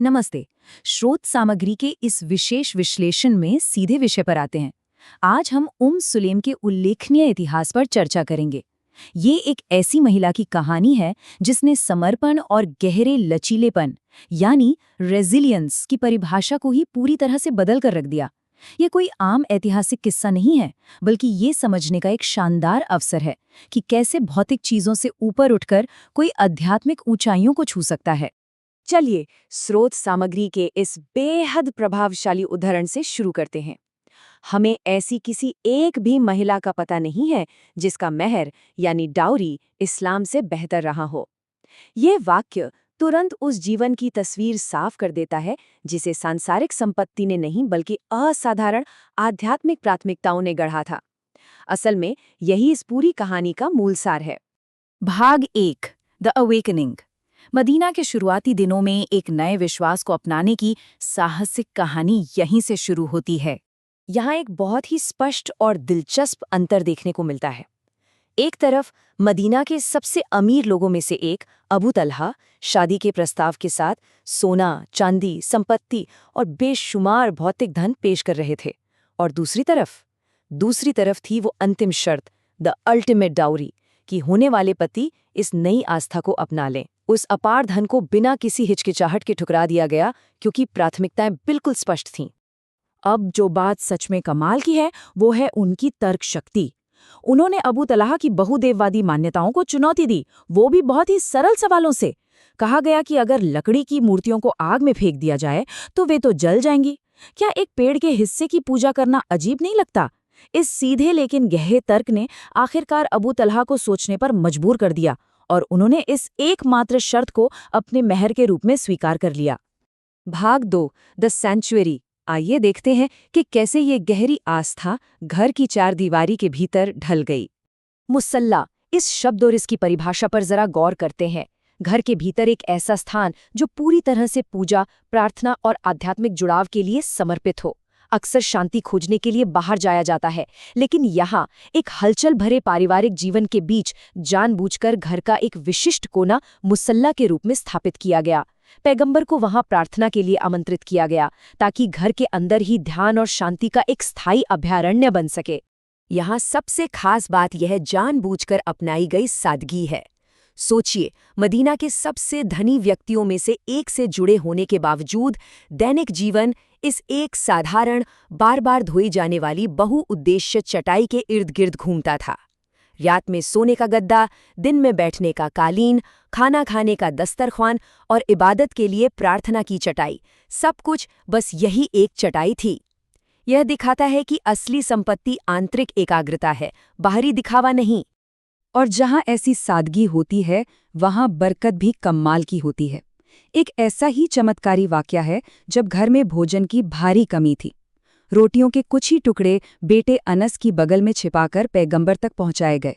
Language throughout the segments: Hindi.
नमस्ते। स्रोत सामग्री के इस विशेष विश्लेषण में सीधे विषय पर आते हैं। आज हम सुलेम के उल्लेखनीय इतिहास पर चर्चा करेंगे। ये एक ऐसी महिला की कहानी है जिसने समर्पण और गहरे लचीलेपन यानी रेजिलियंस की परिभाषा को ही पूरी तरह से बदल कर रख दिया। ये कोई आम ऐतिहासिक किस्सा नहीं है, बल्कि ये समझने का एक शानदार अवसर है कि कैसे भौतिक चीजों से ऊपर उठकर कोई आध्यात्मिक ऊंचाइयों को छू सकता है। चलिए स्रोत सामग्री के इस बेहद प्रभावशाली उदाहरण से शुरू करते हैं। हमें ऐसी किसी एक भी महिला का पता नहीं है जिसका मेहर यानी डाउरी इस्लाम से बेहतर रहा हो। ये वाक्य तुरंत उस जीवन की तस्वीर साफ कर देता है जिसे सांसारिक संपत्ति ने नहीं बल्कि असाधारण आध्यात्मिक प्राथमिकताओं ने गढ़ा था। असल में यही इस पूरी कहानी का मूल सार है। भाग 1 द अवेकनिंग। मदीना के शुरुआती दिनों में एक नए विश्वास को अपनाने की साहसिक कहानी यहीं से शुरू होती है। यहाँ एक बहुत ही स्पष्ट और दिलचस्प अंतर देखने को मिलता है। एक तरफ मदीना के सबसे अमीर लोगों में से एक अबू तलहा शादी के प्रस्ताव के साथ सोना, चांदी, संपत्ति और बेशुमार भौतिक धन पेश कर रहे थे, और दूसरी तरफ थी वो अंतिम शर्त, द अल्टीमेट डाउरी, कि होने वाले पति इस नई आस्था को अपना लें। उस अपार धन को बिना किसी हिचकिचाहट के ठुकरा दिया गया क्योंकि प्राथमिकताएं बिल्कुल स्पष्ट थीं। अब जो बात सच में कमाल की है वो है उनकी तर्क शक्ति। उन्होंने अबू तलहा की बहुदेववादी मान्यताओं को चुनौती दी, वो भी बहुत ही सरल सवालों से। कहा गया कि अगर लकड़ी की मूर्तियों को आग में फेंक दिया जाए तो वे तो जल जाएंगी। क्या एक पेड़ के हिस्से की पूजा करना अजीब नहीं लगता? इस सीधे लेकिन गहरे तर्क ने आखिरकार अबू तलहा को सोचने पर मजबूर कर दिया और उन्होंने इस एकमात्र शर्त को अपने मेहर के रूप में स्वीकार कर लिया। भाग 2 द सैंक्चुअरी। आइए देखते हैं कि कैसे ये गहरी आस्था घर की चार दीवारी के भीतर ढल गई। मुसल्ला, इस शब्द और इसकी परिभाषा पर जरा गौर करते हैं। घर के भीतर एक ऐसा स्थान जो पूरी तरह से पूजा, प्रार्थना और आध्यात्मिक जुड़ाव के लिए समर्पित हो। अक्सर शांति खोजने के लिए बाहर जाया जाता है, लेकिन यहाँ एक हलचल भरे पारिवारिक जीवन के बीच जानबूझकर घर का एक विशिष्ट कोना मुसल्ला के रूप में स्थापित किया गया। पैगंबर को वहां प्रार्थना के लिए आमंत्रित किया गया ताकि घर के अंदर ही ध्यान और शांति का एक स्थायी अभयारण्य बन सके। यहाँ सबसे खास बात यह जानबूझकर अपनाई गई सादगी है। सोचिए, मदीना के सबसे धनी व्यक्तियों में से एक से जुड़े होने के बावजूद दैनिक जीवन इस एक साधारण, बार बार धोई जाने वाली बहुउद्देश्य चटाई के इर्द गिर्द घूमता था। रात में सोने का गद्दा, दिन में बैठने का कालीन, खाना खाने का दस्तरख्वान और इबादत के लिए प्रार्थना की चटाई, सब कुछ बस यही एक चटाई थी। यह दिखाता है कि असली संपत्ति आंतरिक एकाग्रता है, बाहरी दिखावा नहीं। और जहाँ ऐसी सादगी होती है वहाँ बरकत भी कमाल की होती है। एक ऐसा ही चमत्कारी वाकया है जब घर में भोजन की भारी कमी थी। रोटियों के कुछ ही टुकड़े बेटे अनस की बगल में छिपाकर पैगंबर तक पहुंचाए गए।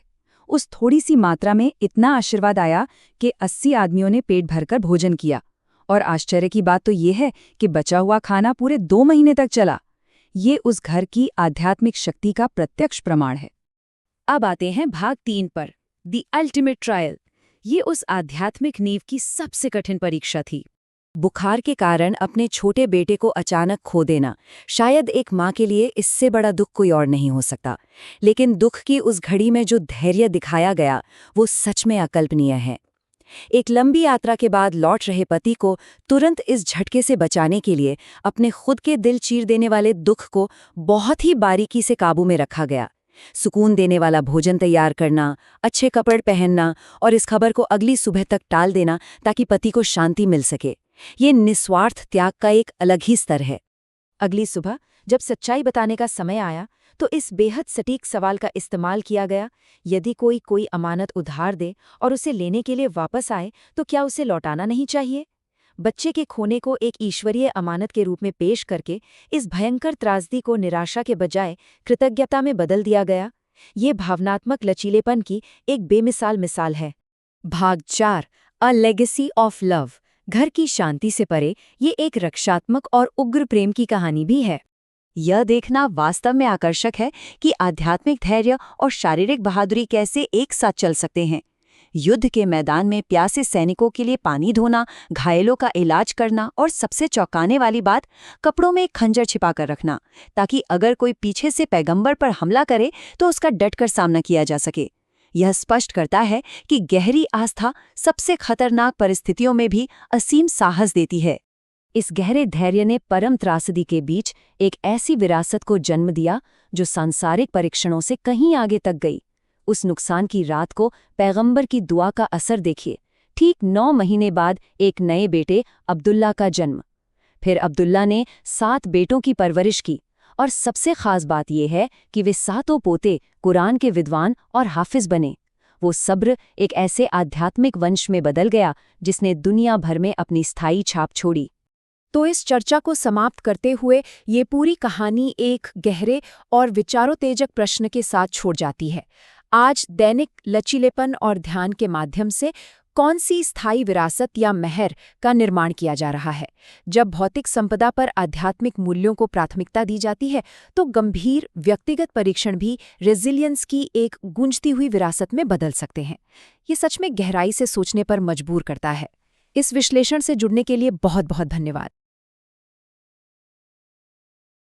उस थोड़ी सी मात्रा में इतना आशीर्वाद आया कि 80 आदमियों ने पेट भरकर भोजन किया। और आश्चर्य की बात तो ये है कि बचा हुआ खाना पूरे 2 महीने तक चला। ये उस घर की आध्यात्मिक शक्ति का प्रत्यक्ष प्रमाण है। अब आते हैं भाग 3 पर, द अल्टीमेट ट्रायल। ये उस आध्यात्मिक नींव की सबसे कठिन परीक्षा थी। बुखार के कारण अपने छोटे बेटे को अचानक खो देना, शायद एक माँ के लिए इससे बड़ा दुख कोई और नहीं हो सकता। लेकिन दुख की उस घड़ी में जो धैर्य दिखाया गया वो सच में अकल्पनीय है। एक लंबी यात्रा के बाद लौट रहे पति को तुरंत इस झटके से बचाने के लिए अपने खुद के दिल चीर देने वाले दुख को बहुत ही बारीकी से काबू में रखा गया। सुकून देने वाला भोजन तैयार करना, अच्छे कपड़े पहनना और इस खबर को अगली सुबह तक टाल देना ताकि पति को शांति मिल सके। ये निस्वार्थ त्याग का एक अलग ही स्तर है। अगली सुबह जब सच्चाई बताने का समय आया तो इस बेहद सटीक सवाल का इस्तेमाल किया गया, यदि कोई अमानत उधार दे और उसे लेने के लिए वापस आए तो क्या उसे लौटाना नहीं चाहिए? बच्चे के खोने को एक ईश्वरीय अमानत के रूप में पेश करके इस भयंकर त्रासदी को निराशा के बजाय कृतज्ञता में बदल दिया गया। ये भावनात्मक लचीलेपन की एक बेमिसाल मिसाल है। भाग 4 अ लेगेसी ऑफ लव। घर की शांति से परे ये एक रक्षात्मक और उग्र प्रेम की कहानी भी है। यह देखना वास्तव में आकर्षक है कि आध्यात्मिक धैर्य और शारीरिक बहादुरी कैसे एक साथ चल सकते हैं। युद्ध के मैदान में प्यासे सैनिकों के लिए पानी धोना, घायलों का इलाज करना और सबसे चौंकाने वाली बात, कपड़ों में एक खंजर छिपाकर रखना, ताकि अगर कोई पीछे से पैगंबर पर हमला करे तो उसका डटकर सामना किया जा सके। यह स्पष्ट करता है कि गहरी आस्था सबसे खतरनाक परिस्थितियों में भी असीम साहस देती है। इस गहरे धैर्य ने परम त्रासदी के बीच एक ऐसी विरासत को जन्म दिया जो सांसारिक परीक्षणों से कहीं आगे तक गई। उस नुकसान की रात को पैगंबर की दुआ का असर देखिए। ठीक 9 महीने बाद एक नए बेटे अब्दुल्ला का जन्म। फिर अब्दुल्ला ने 7 बेटों की परवरिश की, और सबसे खास बात यह है कि वे 7 पोते कुरान के विद्वान और हाफिज बने। वो सब्र एक ऐसे आध्यात्मिक वंश में बदल गया जिसने दुनिया भर में अपनी स्थायी छाप छोड़ी। तो इस चर्चा को समाप्त करते हुए ये पूरी कहानी एक गहरे और विचारोत्तेजक प्रश्न के साथ छोड़ जाती है। आज दैनिक लचीलेपन और ध्यान के माध्यम से कौन सी स्थायी विरासत या मेहर का निर्माण किया जा रहा है? जब भौतिक संपदा पर आध्यात्मिक मूल्यों को प्राथमिकता दी जाती है, तो गंभीर व्यक्तिगत परीक्षण भी रेजिलियंस की एक गूंजती हुई विरासत में बदल सकते हैं। ये सच में गहराई से सोचने पर मजबूर करता है। इस विश्लेषण से जुड़ने के लिए बहुत बहुत धन्यवाद।